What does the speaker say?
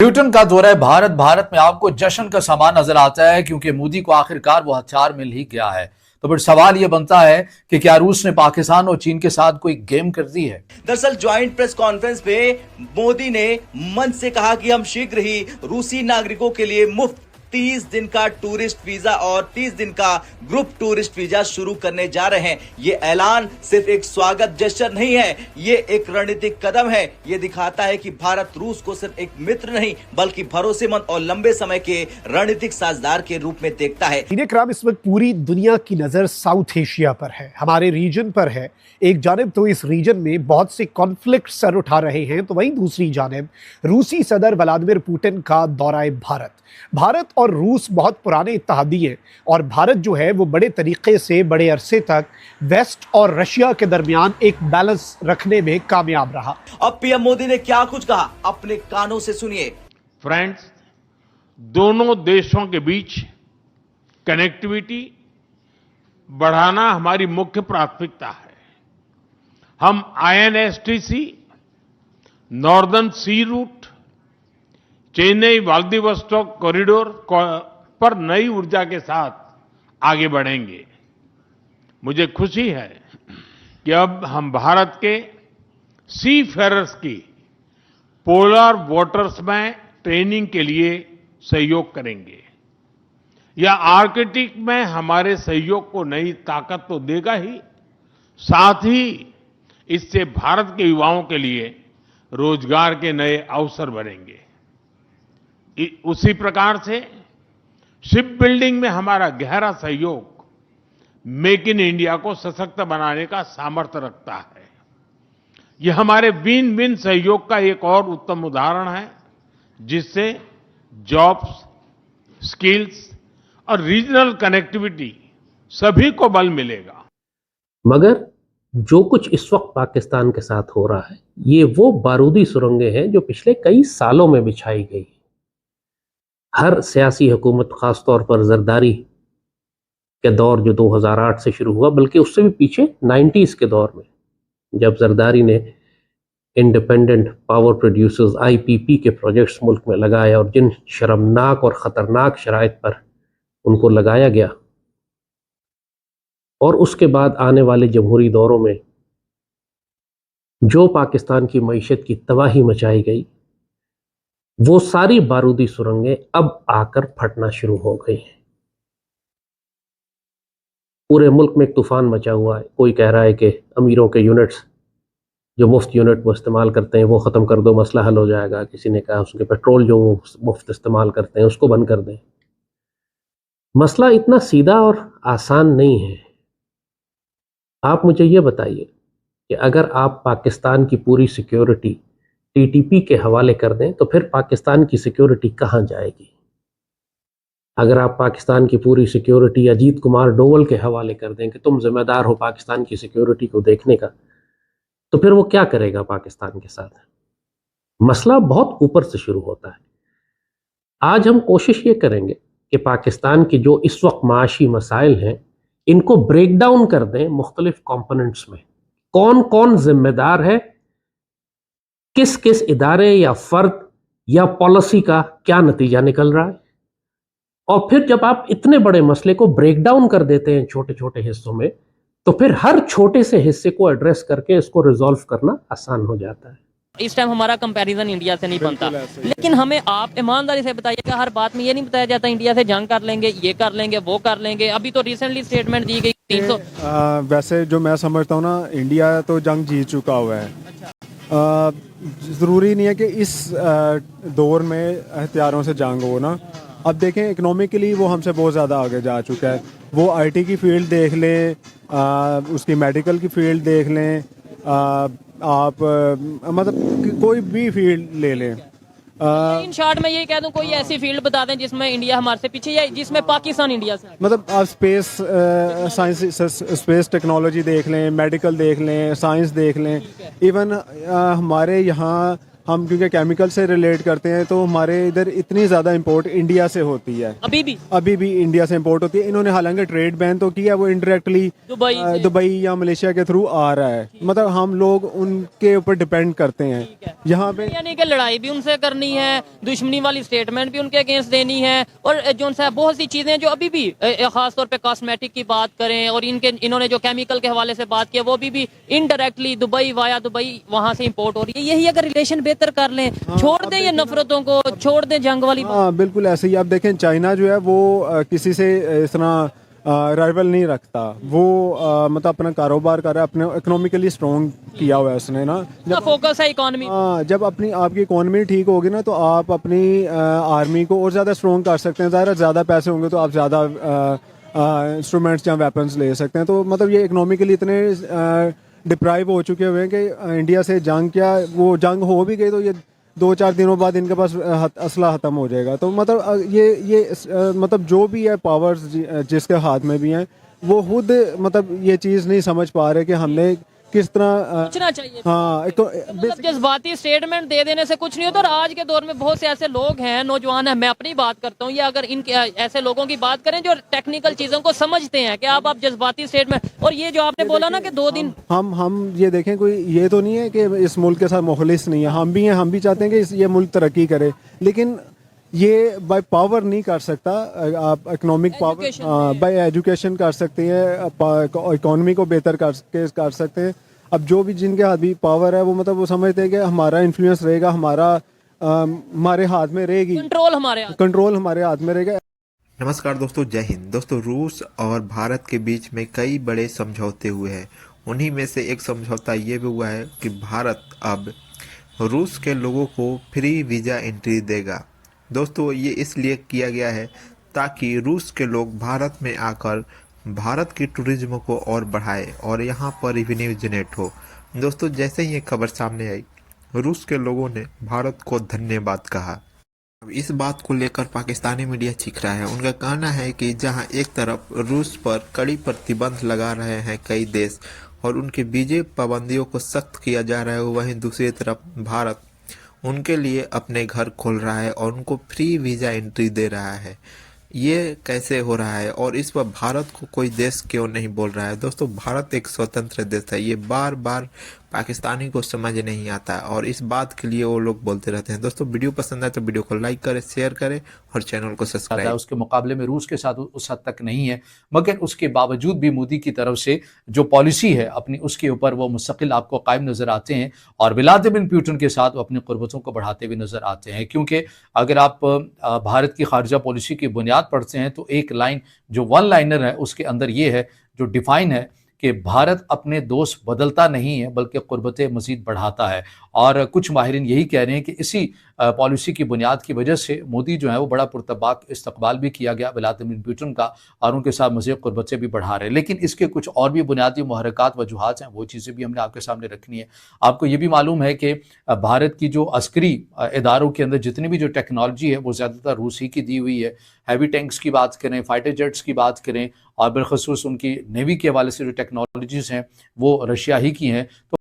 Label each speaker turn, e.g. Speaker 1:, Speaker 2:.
Speaker 1: Putin का दौरा भारत भारत में आपको जश्न का सामान नजर आता है क्योंकि मोदी को आखिरकार वो हथियार मिल ही गया है। तो फिर सवाल ये बनता है कि क्या रूस ने पाकिस्तान और चीन के साथ कोई गेम कर दी है।
Speaker 2: दरअसल ज्वाइंट प्रेस कॉन्फ्रेंस पे मोदी ने मंच से कहा कि हम शीघ्र ही रूसी नागरिकों के लिए मुफ्त 30 दिन का टूरिस्ट वीजा और 30 दिन का ग्रुप टूरिस्ट वीजा शुरू करने जा रहे हैं। ये ऐलान सिर्फ एक स्वागत जेस्चर नहीं है, ये एक रणनीतिक कदम है। ये दिखाता है कि भारत रूस को सिर्फ एक मित्र नहीं बल्कि भरोसेमंद और लंबे समय के रणनीतिक साझेदार के रूप में देखता है।
Speaker 3: क्राम इस वक्त पूरी दुनिया की नजर साउथ एशिया पर है, हमारे रीजन पर है। एक जानिब तो इस रीजन में बहुत से कॉन्फ्लिक्ट सर उठा रहे हैं, तो वहीं दूसरी जानिब रूसी सदर व्लादिमीर पुतिन का दौरा भारत और रूस बहुत पुराने इत्तेहादी हैं और भारत जो है वो बड़े तरीके से बड़े अरसे तक वेस्ट और रशिया के दरमियान एक बैलेंस रखने में कामयाब रहा।
Speaker 2: अब पीएम मोदी ने क्या कुछ कहा, अपने कानों से सुनिए।
Speaker 4: फ्रेंड्स, दोनों देशों के बीच कनेक्टिविटी बढ़ाना हमारी मुख्य प्राथमिकता है। हम INSTC, नॉर्दर्न सी रूट, चेन्नई व्लादिवोस्टोक कॉरिडोर पर नई ऊर्जा के साथ आगे बढ़ेंगे। मुझे खुशी है कि अब हम भारत के सी फेरर्स की पोलर वाटर्स में ट्रेनिंग के लिए सहयोग करेंगे। यह आर्कटिक में हमारे सहयोग को नई ताकत तो देगा ही, साथ ही इससे भारत के युवाओं के लिए रोजगार के नए अवसर बनेंगे। उसी प्रकार से शिप बिल्डिंग में हमारा गहरा सहयोग मेक इन इंडिया को सशक्त बनाने का सामर्थ्य रखता है। यह हमारे विन विन सहयोग का एक और उत्तम उदाहरण है, जिससे जॉब्स, स्किल्स और रीजनल कनेक्टिविटी सभी को बल मिलेगा।
Speaker 5: मगर जो कुछ इस वक्त पाकिस्तान के साथ हो रहा है, ये वो बारूदी सुरंगें हैं जो पिछले कई सालों में बिछाई गई। हर सियासी हुकूमत, खासतौर पर जरदारी के दौर जो 2008 से शुरू हुआ, बल्कि उससे भी पीछे 90s के दौर में, जब जरदारी ने इंडिपेंडेंट पावर प्रोड्यूसर्स IPP के प्रोजेक्ट्स मुल्क में लगाए और जिन शर्मनाक और ख़तरनाक शराइत पर उनको लगाया गया, और उसके बाद आने वाले जमहूरी दौरों में जो पाकिस्तान की मईशत की तबाही मचाई गई, वो सारी बारूदी सुरंगें अब आकर फटना शुरू हो गई हैं। पूरे मुल्क में एक तूफान मचा हुआ है। कोई कह रहा है कि अमीरों के यूनिट्स, जो मुफ्त यूनिट वो इस्तेमाल करते हैं, वो ख़त्म कर दो, मसला हल हो जाएगा। किसी ने कहा उसके पेट्रोल जो वो मुफ्त इस्तेमाल करते हैं उसको बंद कर दें। मसला इतना सीधा और आसान नहीं है। आप मुझे ये बताइए कि अगर आप पाकिस्तान की पूरी सिक्योरिटी TTP के हवाले कर दें तो फिर पाकिस्तान की सिक्योरिटी कहाँ जाएगी? अगर आप पाकिस्तान की पूरी सिक्योरिटी अजीत कुमार डोवल के हवाले कर दें कि तुम जिम्मेदार हो पाकिस्तान की सिक्योरिटी को देखने का, तो फिर वो क्या करेगा पाकिस्तान के साथ? मसला बहुत ऊपर से शुरू होता है। आज हम कोशिश ये करेंगे कि पाकिस्तान के जो इस वक्त माशी मसाइल हैं, इनको ब्रेक डाउन कर दें मुख्तलिफ कंपोनेंट्स में। कौन कौन जिम्मेदार है, किस किस इदारे या फर्द या पॉलिसी का क्या नतीजा निकल रहा है, और फिर जब आप इतने बड़े मसले को ब्रेक डाउन कर देते हैं छोटे छोटे हिस्सों में, तो फिर हर छोटे से हिस्से को एड्रेस करके इसको रिजॉल्व करना आसान हो जाता है।
Speaker 6: इस टाइम हमारा कंपैरिजन इंडिया से नहीं बनता, लेकिन हमें आप ईमानदारी से बताइएगा, हर बात में ये नहीं बताया जाता इंडिया से जंग कर लेंगे, ये कर लेंगे, वो कर लेंगे। अभी तो रिसेंटली स्टेटमेंट दी गई 300।
Speaker 7: वैसे जो मैं समझता हूँ ना, इंडिया तो जंग जीत चुका हुआ है। ज़रूरी नहीं है कि इस दौर में हथियारों से जंग हो ना। अब देखें, इकोनॉमिकली वो हमसे बहुत ज़्यादा आगे जा चुका है। वो IT की फील्ड देख लें, उसकी मेडिकल की फील्ड देख लें, आप मतलब कोई भी फील्ड ले लें।
Speaker 6: इन शॉर्ट में यही कह दूं, कोई ऐसी फील्ड बता दें जिसमें इंडिया हमारे से पीछे या जिसमें पाकिस्तान इंडिया से।
Speaker 7: मतलब आप स्पेस साइंस, स्पेस टेक्नोलॉजी देख लें, मेडिकल देख लें, साइंस देख लें। इवन हमारे यहाँ हम क्योंकि केमिकल से रिलेट करते हैं, तो हमारे इधर इतनी ज़्यादा इंपोर्ट इंडिया से होती है, अभी भी इंडिया से इंपोर्ट होती है। इन्होंने हालांकि ट्रेड बैन तो किया, वो इनडायरेक्टली दुबई या मलेशिया के थ्रू आ रहा है, मतलब हम लोग उनके ऊपर डिपेंड करते हैं यहाँ पे।
Speaker 6: यानी कि लड़ाई भी उनसे करनी है, दुश्मनी वाली स्टेटमेंट भी उनके अगेंस्ट देनी है, और जो सा बहुत सी चीजें जो अभी भी खासतौर पे कॉस्मेटिक की बात करें और इन्होंने जो केमिकल के हवाले से बात किया वो भी इनडायरेक्टली दुबई वाया दुबई वहां से इंपोर्ट हो रही है। यही अगर रिलेशन बेहतर कर लें, छोड़ दें ये नफरतों को, छोड़ दें जंग वाली बात।
Speaker 7: हाँ बिल्कुल ऐसे ही। आप देखें चाइना जो है वो किसी से इस तरह राइवल नहीं रखता, वो मतलब अपना कारोबार कर रहा है, अपने इकोनॉमिकली स्ट्रॉन्ग किया हुआ है उसने ना।
Speaker 6: जब फोकस है इकोनॉमी,
Speaker 7: हाँ जब अपनी आपकी इकोनॉमी ठीक होगी ना, तो आप अपनी आर्मी को और ज़्यादा स्ट्रॉन्ग कर सकते हैं। ज़्यादा पैसे होंगे तो आप ज़्यादा इंस्ट्रूमेंट्स या वेपन्स ले सकते हैं। तो मतलब ये इकोनॉमिकली इतने डिप्राइव हो चुके हुए हैं कि इंडिया से जंग, क्या वो जंग हो भी गई तो ये 2-4 दिनों बाद इनके पास असला ख़त्म हो जाएगा। तो मतलब ये मतलब जो भी है पावर्स जिसके हाथ में भी हैं, वो खुद मतलब ये चीज़ नहीं समझ पा रहे कि हमने किस तरह
Speaker 6: सोचना चाहिए।
Speaker 7: हाँ
Speaker 6: मतलब जज्बाती स्टेटमेंट दे देने से कुछ नहीं होता। और आज के दौर में बहुत से ऐसे लोग हैं, नौजवान हैं, मैं अपनी बात करता हूँ, या अगर इनके ऐसे लोगों की बात करें जो टेक्निकल चीजों को समझते हैं कि आप जज्बाती स्टेटमेंट, और ये जो आपने बोला ना कि 2 दिन
Speaker 7: हम ये देखें, कोई ये तो नहीं है कि इस मुल्क के साथ मुखलिस नहीं है, हम भी हैं, हम भी चाहते हैं कि ये मुल्क तरक्की करे, लेकिन ये बाय पावर नहीं कर सकता। आप इकोनॉमिक पावर बाय एजुकेशन कर सकते हैं, इकोनॉमी को बेहतर कर सकते हैं। अब जो भी जिनके हाथ भी पावर है, वो मतलब वो समझते हैं कि हमारा इन्फ्लुएंस रहेगा, हमारे हाथ में रहेगी, कंट्रोल हमारे हाथ में रहेगा।
Speaker 8: नमस्कार दोस्तों, जय हिंद। दोस्तों रूस और भारत के बीच में कई बड़े समझौते हुए हैं। उन्हीं में से एक समझौता ये भी हुआ है कि भारत अब रूस के लोगों को फ्री वीज़ा एंट्री देगा। दोस्तों ये इसलिए किया गया है ताकि रूस के लोग भारत में आकर भारत की टूरिज्म को और बढ़ाए और यहाँ पर रेवेन्यू जनरेट हो। दोस्तों जैसे ही ये खबर सामने आई, रूस के लोगों ने भारत को धन्यवाद कहा। अब इस बात को लेकर पाकिस्तानी मीडिया चीख रहा है। उनका कहना है कि जहाँ एक तरफ रूस पर कड़ी प्रतिबंध लगा रहे हैं कई देश और उनके वीजे पाबंदियों को सख्त किया जा रहा है, वहीं दूसरी तरफ भारत उनके लिए अपने घर खोल रहा है और उनको फ्री वीज़ा एंट्री दे रहा है। ये कैसे हो रहा है और इस पर भारत को कोई देश क्यों नहीं बोल रहा है? दोस्तों भारत एक स्वतंत्र देश है, ये बार बार पाकिस्तानी को समझ नहीं आता और इस बात के लिए वो लोग बोलते रहते हैं। दोस्तों वीडियो पसंद आए तो वीडियो को लाइक करें, शेयर करें और चैनल को सब्सक्राइब।
Speaker 1: उसके मुकाबले में रूस के साथ उस हद तक नहीं है, मगर उसके बावजूद भी मोदी की तरफ से जो पॉलिसी है अपनी, उसके ऊपर वो मुस्तकिल आपको कायम नजर आते हैं और व्लादिमीर पुतिन के साथ वो अपनी कुर्बतों को बढ़ाते हुए नजर आते हैं। क्योंकि अगर आप भारत की खारजा पॉलिसी की बुनियाद पढ़ते हैं तो एक लाइन जो वन लाइनर है उसके अंदर ये है जो डिफाइन है कि भारत अपने दोस्त बदलता नहीं है बल्कि कुर्बतें मजीद बढ़ाता है। और कुछ माहिरीन यही कह रहे हैं कि इसी पॉलिसी की बुनियाद की वजह से मोदी जो है वो बड़ा पुरतबाक इस्तकबाल भी किया गया व्लादिमीर पुतिन का और उनके साथ मज़ीद कुर्बतें भी बढ़ा रहे हैं। लेकिन इसके कुछ और भी बुनियादी मुहर्रिकात वजूहात हैं, वो चीज़ें भी हमने आपके सामने रखनी है। आपको ये भी मालूम है कि भारत की जो अस्करी इदारों के अंदर जितनी भी जो टेक्नोलॉजी है वो ज़्यादातर रूस ही की दी हुई है। हैवी टैंक्स की बात करें, फाइटर जेट्स की बात करें और बिलखसूस उनकी नेवी के हवाले से जो टेक्नोलॉजीज़ हैं वो रशिया ही की हैं। तो